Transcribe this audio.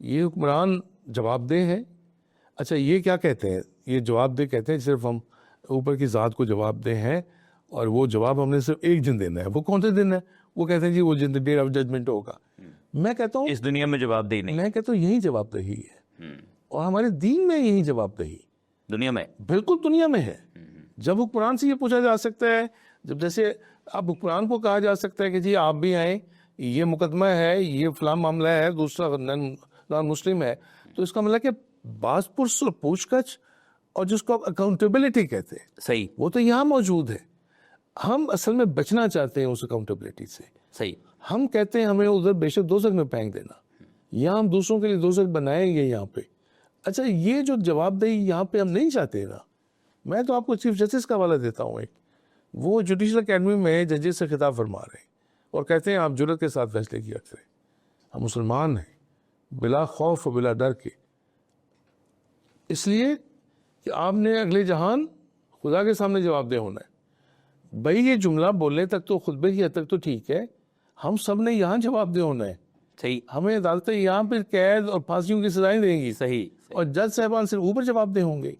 ये हुक्मरान जवाबदेह है। अच्छा, ये क्या कहते हैं, ये जवाबदेह कहते हैं सिर्फ हम ऊपर की ज़ात को जवाबदेह हैं और वो जवाब हमने सिर्फ एक दिन देना है। वो कौन से दिन है? वो कहते हैं जी वो दिन डे ऑफ जजमेंट होगा। मैं कहता हूँ इस दुनिया में जवाबदेही नहीं, मैं कहता हूँ यही जवाबदेही है और हमारे दीन में यही जवाबदेही दुनिया में बिल्कुल दुनिया में है। जब हुक्मरान से ये पूछा जा सकता है, जब जैसे अब हुक्मरान को कहा जा सकता है कि जी आप भी आए, ये मुकदमा है, ये फलां मामला है, दूसरा नॉन मुस्लिम है, तो इसका मतलब कि बासपुरस और पूछगछ और जिसको अकाउंटेबिलिटी कहते हैं, सही, वो तो यहाँ मौजूद है। हम असल में बचना चाहते हैं उस अकाउंटेबिलिटी से। सही, हम कहते हैं हमें उधर बेशक दोज़ख में फेंक देना, यहाँ हम दूसरों के लिए दोज़ख बनाएंगे यहाँ पे। अच्छा, ये जो जवाबदेही यहाँ पे हम नहीं चाहते ना। मैं तो आपको चीफ जस्टिस का हवाला देता हूँ। एक वो जुडिशल अकेडमी में जजेस से खिताब फरमा रहे हैं और कहते हैं आप जुर्रत के साथ फैसले किया करें, हम मुसलमान हैं, बिला खौफ और बिला डर के, इसलिए कि आपने अगले जहान खुदा के सामने जवाबदेह होना है। भाई ये जुमला बोलने तक तो खुतबे की हद तक तो ठीक है, हम सब ने यहाँ जवाबदेह होना है। सही, हमें अदालतें यहाँ पे कैद और फांसियों की सजाएं देंगी, सही, और जज साहबान सिर्फ ऊपर जवाबदेह होंगे।